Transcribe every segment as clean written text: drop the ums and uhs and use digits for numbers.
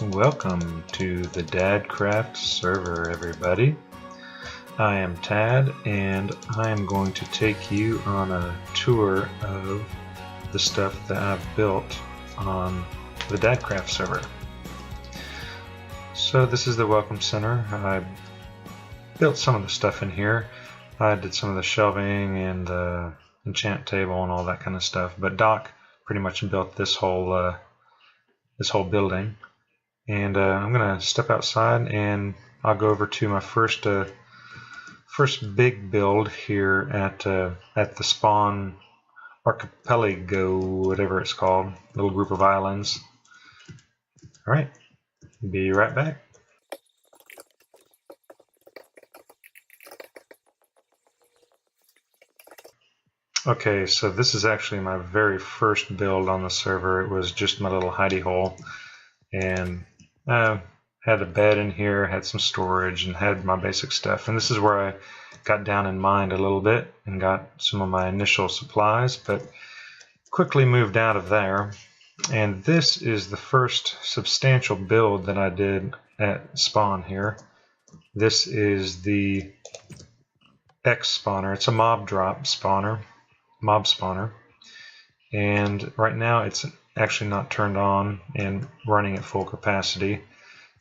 Welcome to the Dadcraft server, everybody. I am Tad, and I am going to take you on a tour of the stuff that I've built on the Dadcraft server. So this is the Welcome Center. I built some of the stuff in here. I did some of the shelving and the enchant table and all that kind of stuff, but Doc pretty much built this whole building. And I'm gonna step outside and I'll go over to my first big build here at the Spawn Archipelago, whatever it's called, little group of islands. All right, be right back. Okay, so this is actually my very first build on the server. It was just my little hidey hole, and had a bed in here, had some storage, and had my basic stuff. And this is where I got down in mind a little bit and got some of my initial supplies, but quickly moved out of there. And this is the first substantial build that I did at Spawn here. This is the X spawner. It's a mob spawner, and right now it's actually not turned on and running at full capacity,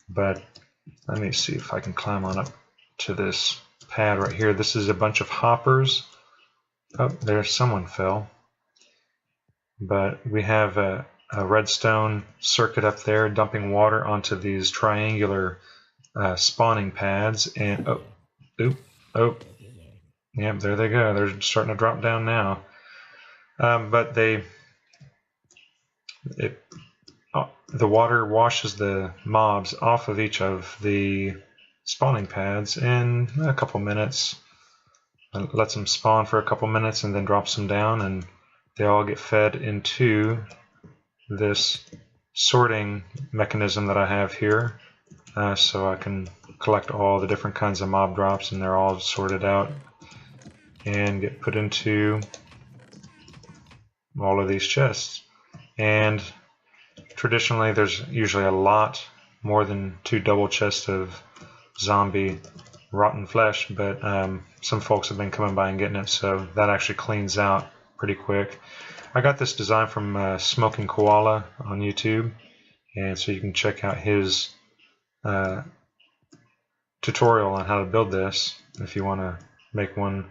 but let me see if I can climb on up to this pad right here. This is a bunch of hoppers. Oh, there's someone fell. But we have a redstone circuit up there dumping water onto these triangular spawning pads, and yep, there they go. They're starting to drop down now. But the water washes the mobs off of each of the spawning pads in a couple minutes. It lets them spawn for a couple minutes and then drops them down, and they all get fed into this sorting mechanism that I have here, so I can collect all the different kinds of mob drops, and they're all sorted out and get put into all of these chests. And traditionally there's usually a lot more than 2 double chests of zombie rotten flesh, but some folks have been coming by and getting it, so that actually cleans out pretty quick. I got this design from Smoking Koala on YouTube, and so you can check out his tutorial on how to build this if you want to make one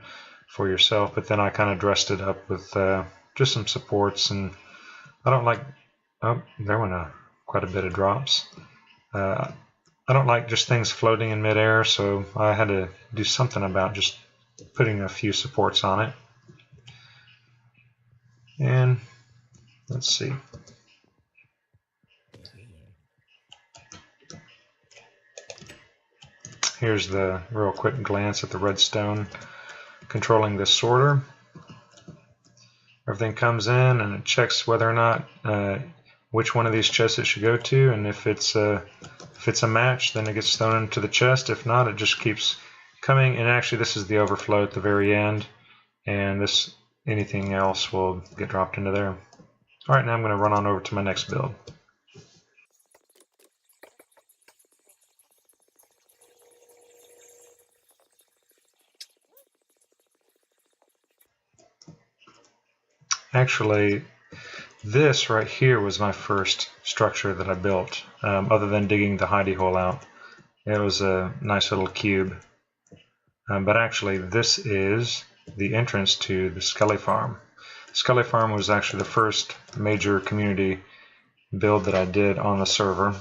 for yourself. But then I kind of dressed it up with just some supports, and I don't like, oh, there went quite a bit of drops. I don't like just things floating in midair, so I had to do something about just putting a few supports on it. And let's see. Here's the real quick glance at the redstone controlling this sorter. Everything comes in and it checks whether or not which one of these chests it should go to, and if it's a match, then it gets thrown into the chest. If not, it just keeps coming. And actually, this is the overflow at the very end, and anything else will get dropped into there. All right, now I'm going to run on over to my next build. Actually, this right here was my first structure that I built, other than digging the hidey hole out. It was a nice little cube. But actually, this is the entrance to the Skelly Farm. Skelly Farm was actually the first major community build that I did on the server.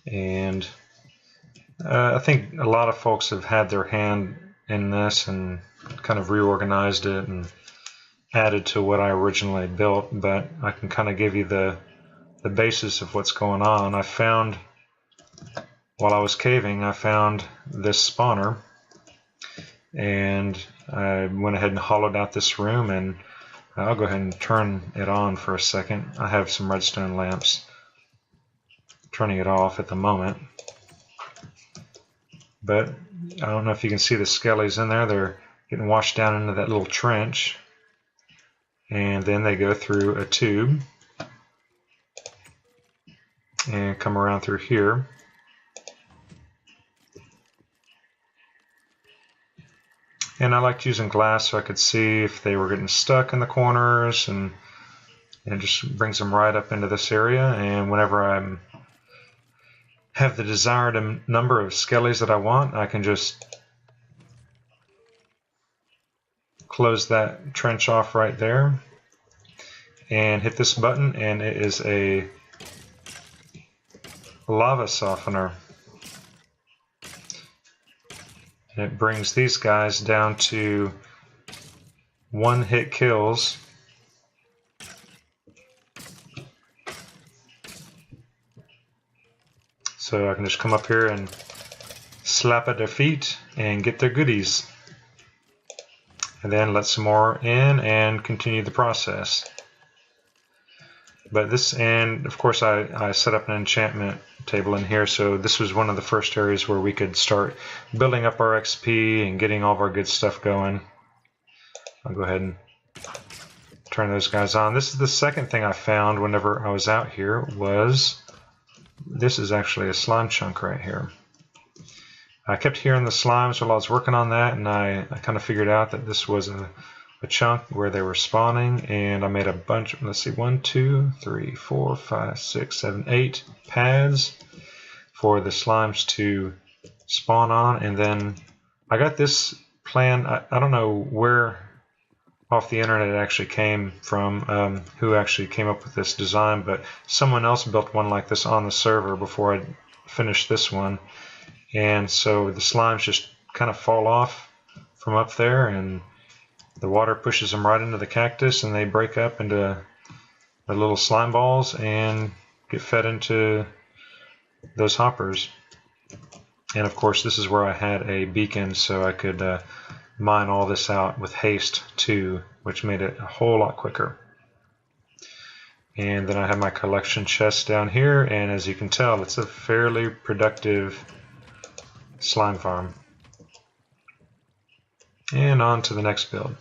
And I think a lot of folks have had their hand in this and kind of reorganized it and added to what I originally built, but I can kind of give you the basis of what's going on. I found, while I was caving, I found this spawner, and I went ahead and hollowed out this room, and I'll go ahead and turn it on for a second. I have some redstone lamps, turning it off at the moment, but I don't know if you can see the skellies in there. They're getting washed down into that little trench, and then they go through a tube and come around through here. And I liked using glass so I could see if they were getting stuck in the corners, and it just brings them right up into this area. And whenever I have the desired number of skellies that I want, I can just close that trench off right there and hit this button, and it is a lava softener. And it brings these guys down to one-hit kills. So I can just come up here and slap at their feet and get their goodies. And then let some more in and continue the process. But this, and of course I set up an enchantment table in here, so this was one of the first areas where we could start building up our XP and getting all of our good stuff going. I'll go ahead and turn those guys on. This is the second thing I found whenever I was out here, was this is actually a slime chunk right here. I kept hearing the slimes while I was working on that, and I kind of figured out that this was a chunk where they were spawning, and I made a bunch of, let's see, 1, 2, 3, 4, 5, 6, 7, 8 paths for the slimes to spawn on. And then I got this plan, I don't know where off the internet it actually came from, who actually came up with this design, but someone else built one like this on the server before I finished this one. And so the slimes just kind of fall off from up there, and the water pushes them right into the cactus, and they break up into the little slime balls and get fed into those hoppers. And of course, this is where I had a beacon, so I could mine all this out with haste too, which made it a whole lot quicker. And then I have my collection chest down here, and as you can tell, it's a fairly productive slime farm. And on to the next build.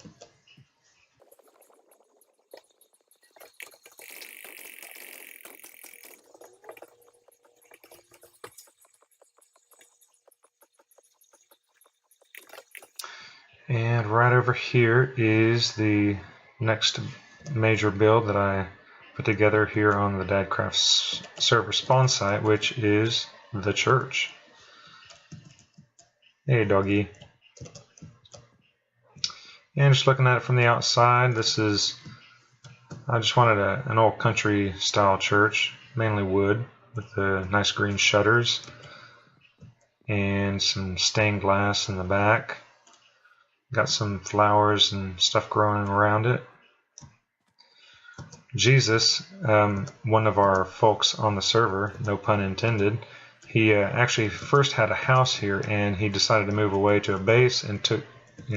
And right over here is the next major build that I put together here on the Dadcraft server spawn site, which is the church. Hey, doggy. And just looking at it from the outside, this is, I just wanted an old country style church, mainly wood, with the nice green shutters and some stained glass in the back. Got some flowers and stuff growing around it. Jesus, one of our folks on the server, no pun intended, he actually first had a house here, and he decided to move away to a base and took,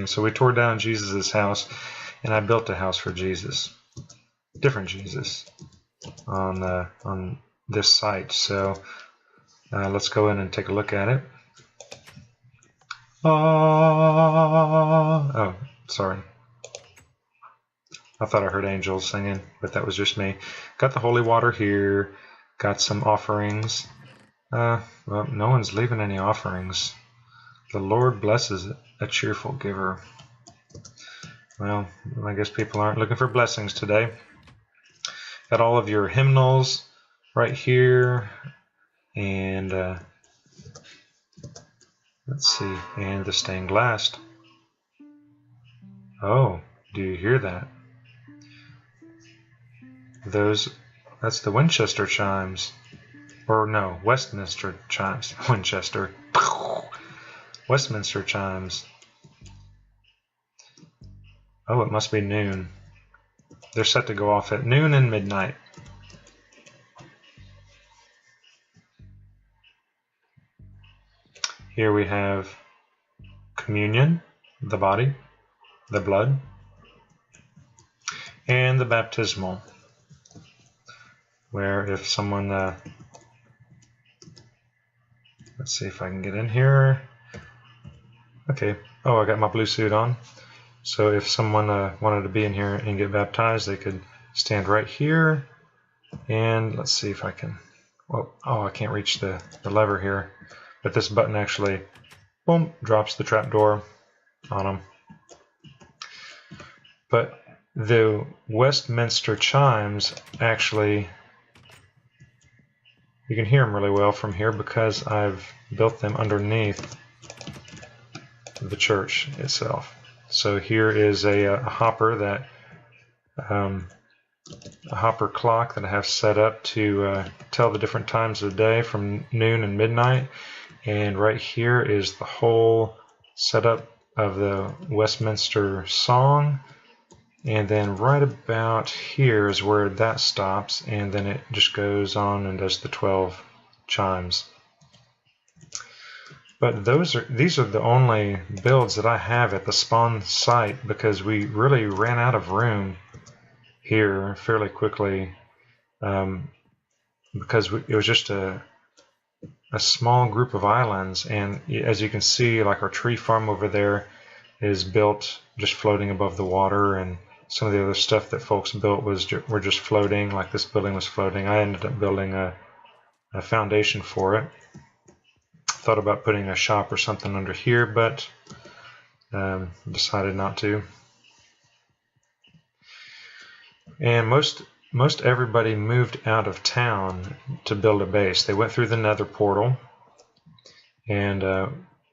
so we tore down Jesus's house, and I built a house for Jesus, different Jesus, on this site. So let's go in and take a look at it. Oh, sorry. I thought I heard angels singing, but that was just me. Got the holy water here. Got some offerings. Well, no one's leaving any offerings. The Lord blesses a cheerful giver. Well, I guess people aren't looking for blessings today. Got all of your hymnals right here. And let's see, and the stained glass. Oh, do you hear that? That's the Winchester chimes. Or no, Westminster chimes. Winchester. Westminster chimes. Oh, it must be noon. They're set to go off at noon and midnight. Here we have communion, the body, the blood, and the baptismal, where if someone, let's see if I can get in here. Okay, oh, I got my blue suit on. So if someone wanted to be in here and get baptized, they could stand right here. And let's see if I can well, oh, I can't reach the lever here, but this button actually, boom, drops the trapdoor on them. But the Westminster chimes actually, you can hear them really well from here because I've built them underneath the church itself. So here is a hopper that a hopper clock that I have set up to tell the different times of the day from noon and midnight. And right here is the whole setup of the Westminster song. And then right about here is where that stops, and then it just goes on and does the 12 chimes. But these are the only builds that I have at the spawn site because we really ran out of room here fairly quickly because it was just a small group of islands, and as you can see, like our tree farm over there is built just floating above the water, and some of the other stuff that folks built were just floating, like this building was floating. I ended up building a foundation for it. Thought about putting a shop or something under here, but decided not to. And most everybody moved out of town to build a base. They went through the nether portal and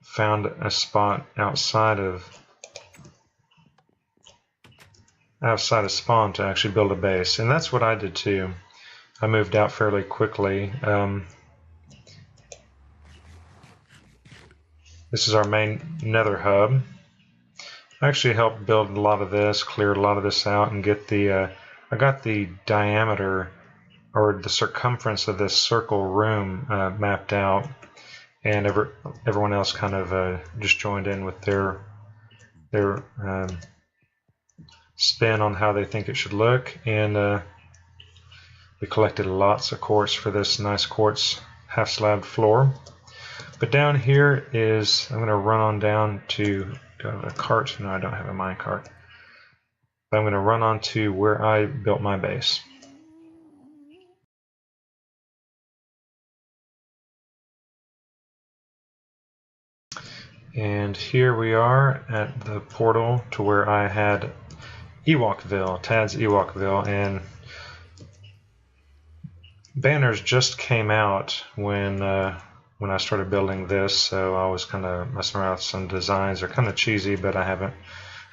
found a spot outside of spawn to actually build a base, and that's what I did too. I moved out fairly quickly. This is our main nether hub. I actually helped build a lot of this, cleared a lot of this out, and get the I got the diameter or the circumference of this circle room mapped out, and everyone else kind of just joined in with their spin on how they think it should look. And we collected lots of quartz for this nice quartz half slab floor. But down here is, I'm going to run on down to, do I have a cart? No, I don't have a mine cart. But I'm going to run on to where I built my base. And here we are at the portal to where I had Ewokville, Tad's Ewokville, and banners just came out when I started building this, so I was kind of messing around with some designs. They're kind of cheesy, but I haven't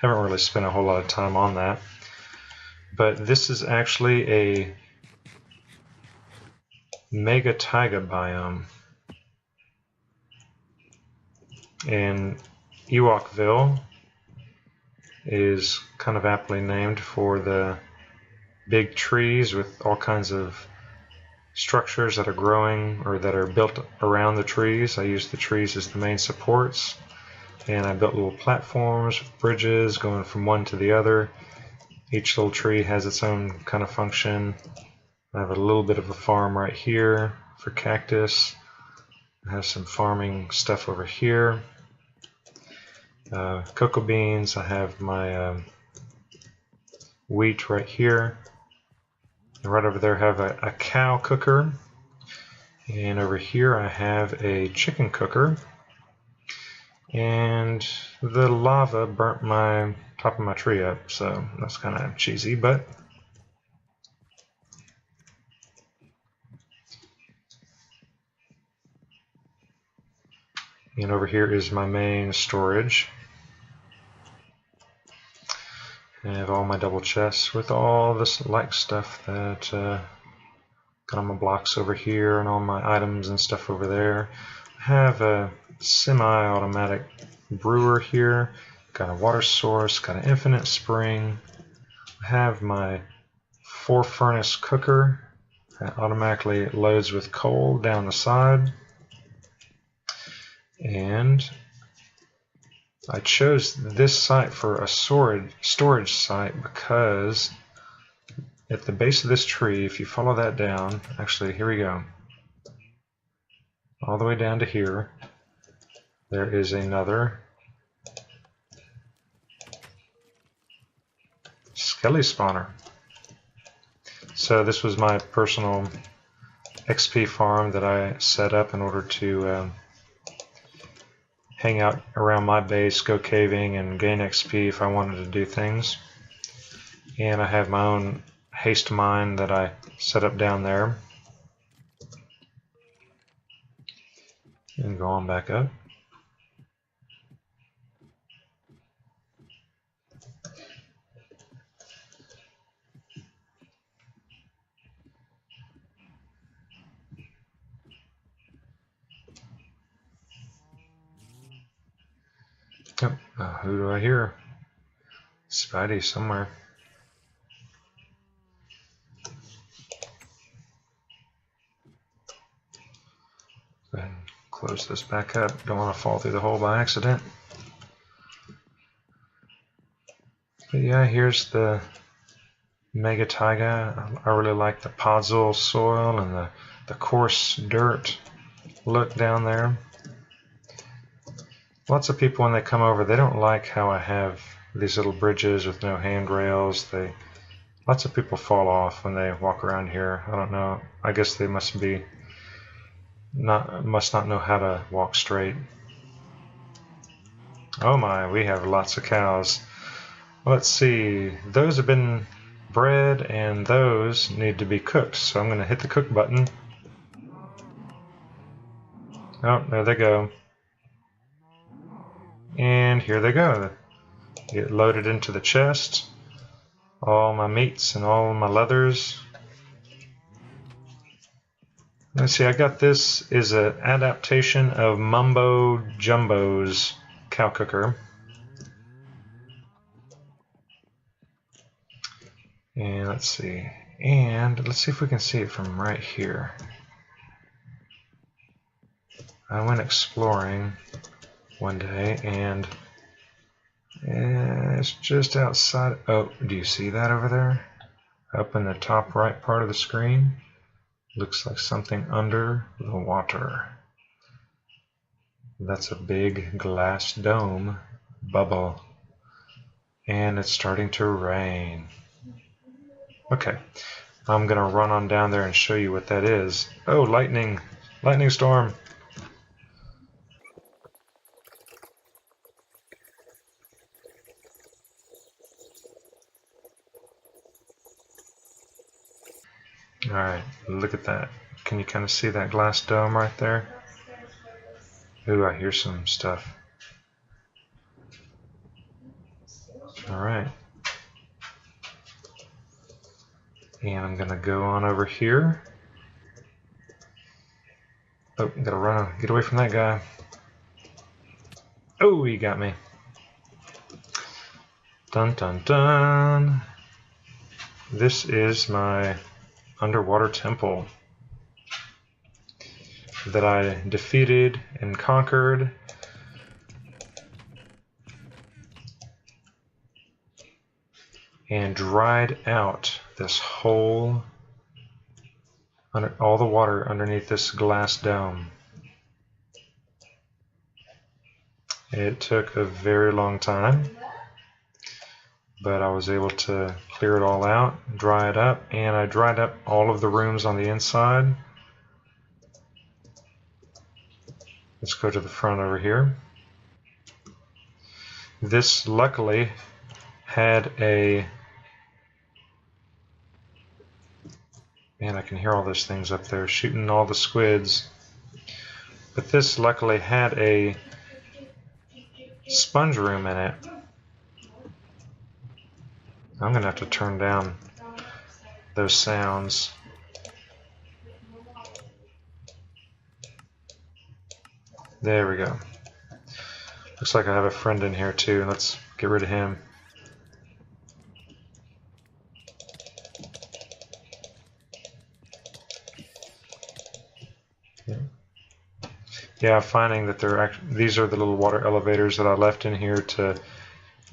really spent a whole lot of time on that. But this is actually a mega taiga biome, and Ewokville is kind of aptly named for the big trees with all kinds of structures that are growing or that are built around the trees. I use the trees as the main supports, and I built little platforms, bridges going from one to the other. Each little tree has its own kind of function. I have a little bit of a farm right here for cactus. I have some farming stuff over here. Cocoa beans. I have my wheat right here. And right over there I have a cow cooker. And over here I have a chicken cooker. And the lava burnt my top of my tree up, so that's kind of cheesy, but and over here is my main storage. I have all my double chests with all this like stuff that got on my blocks over here and all my items and stuff over there. I have a semi-automatic brewer here, got a water source, got an infinite spring. I have my 4-furnace cooker that automatically loads with coal down the side. And I chose this site for a storage site because at the base of this tree, if you follow that down, actually here we go, all the way down to here, there is another skelly spawner. So this was my personal XP farm that I set up in order to hang out around my base, go caving, and gain XP if I wanted to do things. And I have my own haste mine that I set up down there. And go on back up. Oh, who do I hear? Spidey somewhere. Go ahead and close this back up. Don't want to fall through the hole by accident. But yeah, here's the Mega Taiga. I really like the podzol soil and the coarse dirt look down there. Lots of people, when they come over, they don't like how I have these little bridges with no handrails. Lots of people fall off when they walk around here. I don't know. I guess they must not know how to walk straight. Oh my, we have lots of cows. Let's see. Those have been bred and those need to be cooked. So I'm going to hit the cook button. Oh, there they go. And here they go. Get loaded into the chest. All my meats and all my leathers. Let's see, I got this is an adaptation of Mumbo Jumbo's cow cooker. And let's see. And let's see if we can see it from right here. I went exploring one day and it's just outside. Oh, do you see that over there? Up in the top right part of the screen? Looks like something under the water. That's a big glass dome bubble. And it's starting to rain. Okay, I'm gonna run on down there and show you what that is. Oh, lightning! Lightning storm! Alright, look at that. Can you kind of see that glass dome right there? Ooh, I hear some stuff. Alright. And I'm going to go on over here. Oh, gotta run. Get away from that guy. Oh, he got me. Dun dun dun. This is my underwater temple that I defeated and conquered. And dried out this whole, all the water underneath this glass dome. It took a very long time, but I was able to clear it all out, dry it up, and I dried up all of the rooms on the inside. Let's go to the front over here. This luckily had a, man, I can hear all those things up there shooting all the squids, but this luckily had a sponge room in it. I'm gonna have to turn down those sounds. There we go. Looks like I have a friend in here too. Let's get rid of him. Yeah, finding that these are the little water elevators that I left in here to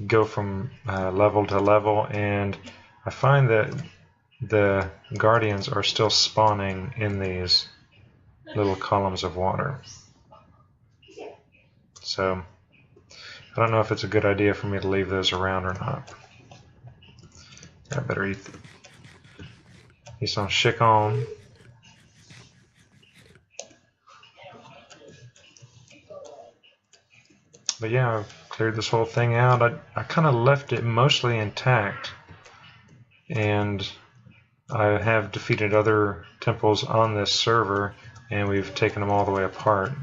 go from level to level, and I find that the guardians are still spawning in these little columns of water. So I don't know if it's a good idea for me to leave those around or not. I better eat some chicken. But yeah, I've cleared this whole thing out. I kind of left it mostly intact, and I have defeated other temples on this server, and we've taken them all the way apart.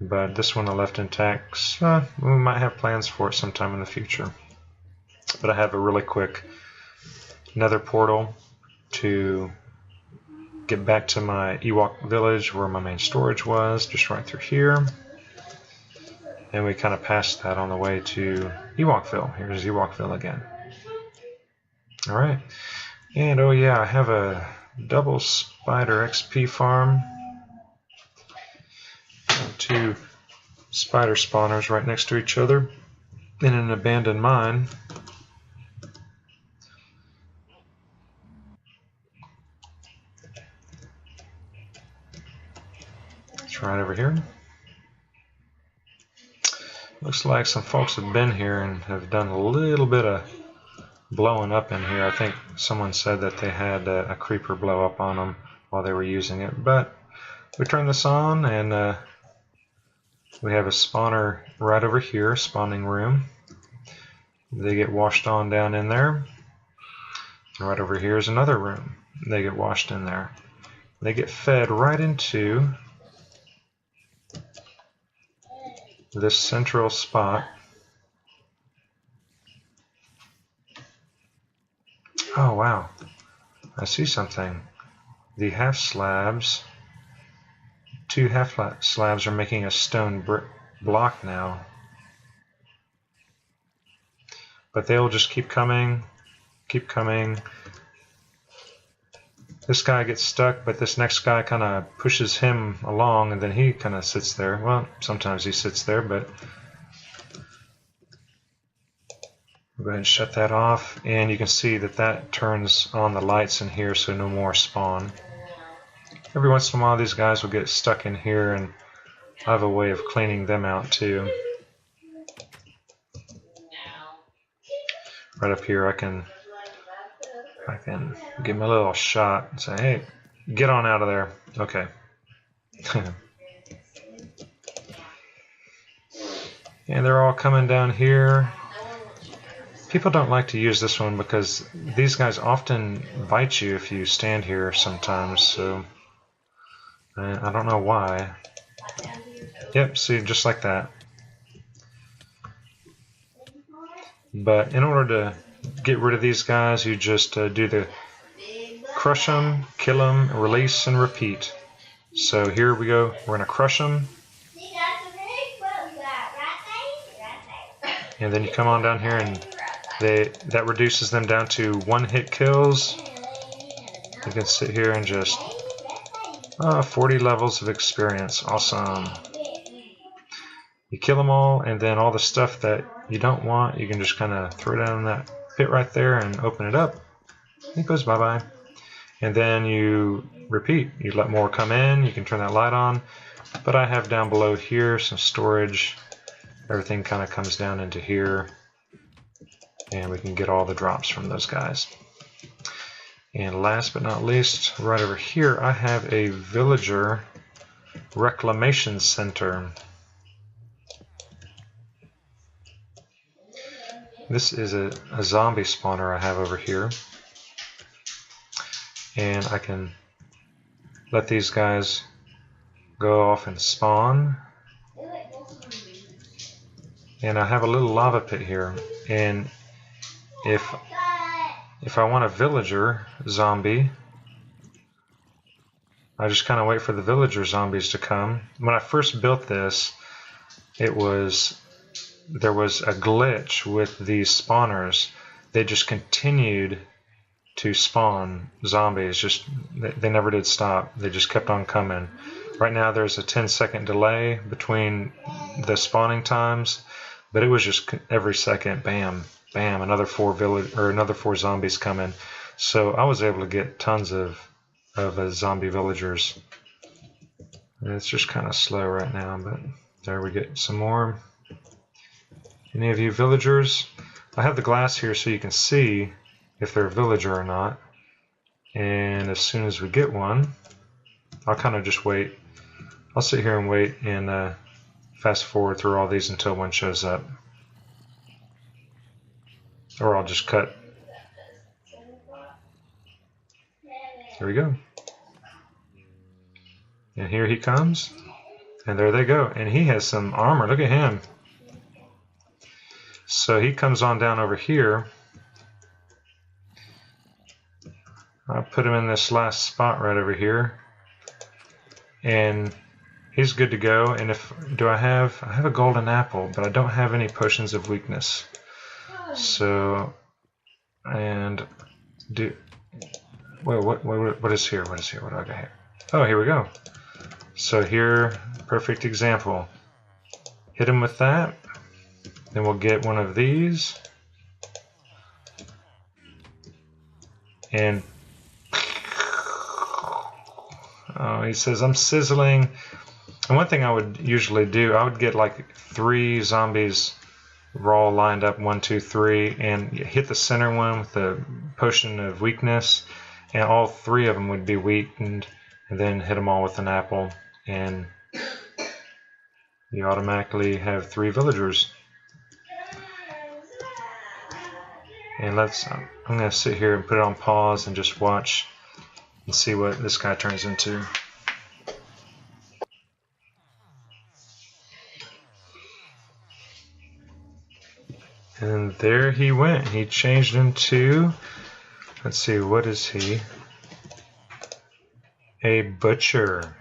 But this one I left intact. We might have plans for it sometime in the future. But I have a really quick nether portal to get back to my Ewok village where my main storage was, just right through here. And we kind of passed that on the way to Ewokville. Here's Ewokville again. Alright. And oh yeah, I have a double spider XP farm. Two spider spawners right next to each other in an abandoned mine. It's right over here. Looks like some folks have been here and have done a little bit of blowing up in here. I think someone said that they had a creeper blow up on them while they were using it. But we turn this on, and we have a spawner right over here, spawning room. They get washed on down in there. And right over here is another room. They get washed in there. They get fed right into this central spot. Oh wow, I see something. The half slabs, two half slabs are making a stone block now. But they'll just keep coming, keep coming. This guy gets stuck, but this next guy kind of pushes him along, and then he kind of sits there. Well, sometimes he sits there, but we'll go ahead and shut that off. And you can see that that turns on the lights in here, so no more spawn. Every once in a while, these guys will get stuck in here, and I have a way of cleaning them out too. Right up here, I can give them a little shot and say, hey, get on out of there. Okay. And they're all coming down here. People don't like to use this one because these guys often bite you if you stand here sometimes, so I don't know why. Yep, see, just like that. But in order to get rid of these guys, you just do the crush them, kill them, release, and repeat. So here we go. We're going to crush them. And then you come on down here, and that reduces them down to 1-hit kills. You can sit here and just 40 levels of experience. Awesome. You kill them all, and then all the stuff that you don't want, you can just kind of throw down in that pit right there and open it up. It goes bye-bye. And then you repeat. You let more come in. You can turn that light on. But I have down below here some storage. Everything kind of comes down into here. And we can get all the drops from those guys. And last but not least, right over here, I have a villager reclamation center. This is a zombie spawner I have over here. And I can let these guys go off and spawn. And I have a little lava pit here. And if I want a villager zombie, I just kind of wait for the villager zombies to come. When I first built this, there was a glitch with these spawners. They just continued to spawn zombies. They never did stop. They just kept on coming. Right now there's a 10-second delay between the spawning times, but it was just every second, bam, bam, another 4 zombies coming. So I was able to get tons of zombie villagers. It's just kind of slow right now, but there we get some more. Any of you villagers? I have the glass here so you can see if they're a villager or not. And as soon as we get one, I'll kind of just wait. I'll sit here and wait and fast forward through all these until one shows up. Or I'll just cut. There we go. And here he comes. And there they go. And he has some armor. Look at him. So he comes on down over here. I'll put him in this last spot right over here. And he's good to go. And if I have a golden apple, but I don't have any potions of weakness. So, and do, well, what is here? What is here? What do I got here? Oh, here we go. So here, perfect example. Hit him with that. Then we'll get one of these. And oh, he says, I'm sizzling. And one thing I would usually do, I would get like 3 zombies raw lined up, 1, 2, 3, and hit the center one with the potion of weakness, and all 3 of them would be weakened, and then hit them all with an apple, and you automatically have 3 villagers. And I'm going to sit here and put it on pause and just watch and see what this guy turns into. And there he went. He changed into, let's see, what is he? A butcher.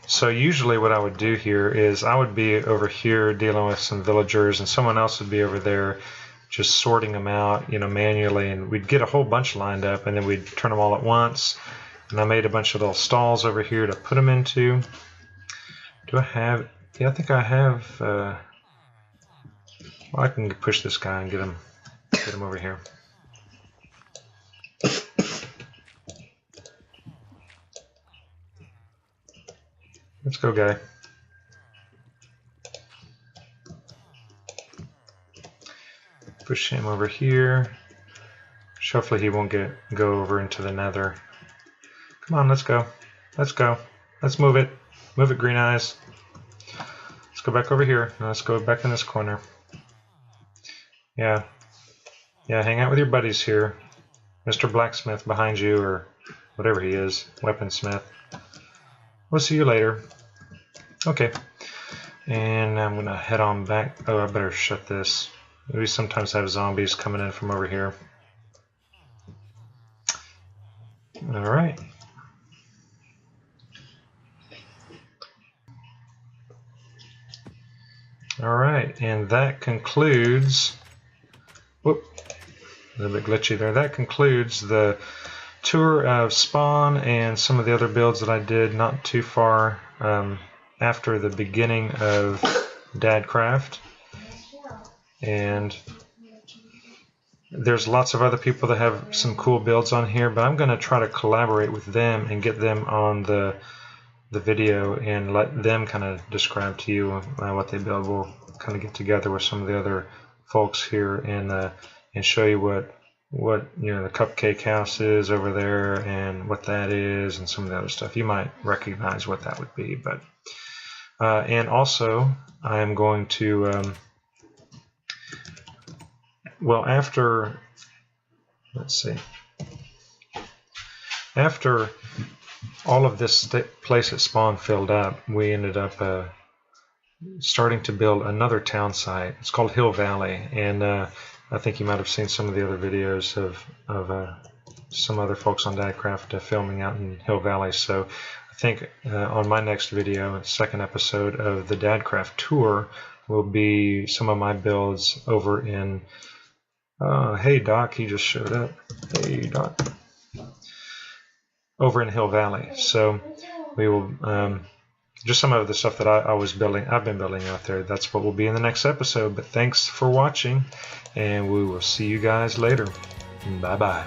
So usually what I would do here is I would be over here dealing with some villagers, and someone else would be over there just sorting them out, manually, and we'd get a whole bunch lined up, and then we'd turn them all at once. And I made a bunch of little stalls over here to put them into. Do I have... Yeah, I think I have... well, I can push this guy and get him over here. Let's go, guy. Push him over here. Hopefully he won't go over into the nether. Come on, let's go. Let's go. Let's move it. Move it, Green Eyes. Let's go back over here. Now let's go back in this corner. Yeah. Yeah, hang out with your buddies here. Mr. Blacksmith behind you, or whatever he is. Weaponsmith. We'll see you later. Okay. And I'm going to head on back. Oh, I better shut this. We sometimes have zombies coming in from over here. Alright. Alright, and that concludes... Whoop, a little bit glitchy there. That concludes the tour of Spawn and some of the other builds that I did not too far after the beginning of Dadcraft. And there's lots of other people that have some cool builds on here, but I'm going to try to collaborate with them and get them on the video and let them kind of describe to you what they build. We'll kind of get together with some of the other folks here and show you what the cupcake house is over there and what that is, and some of the other stuff. You might recognize what that would be, but and also I am going to well, after, let's see, after all of this place at Spawn filled up, we ended up starting to build another town site. It's called Hill Valley, and I think you might have seen some of the other videos of some other folks on Dadcraft filming out in Hill Valley. So I think on my next video, second episode of the Dadcraft tour, will be some of my builds over in... hey Doc, he just showed up. Hey Doc. Over in Hill Valley. So we will just some of the stuff that I've been building out there. That's what will be in the next episode. But thanks for watching, and we will see you guys later. Bye bye.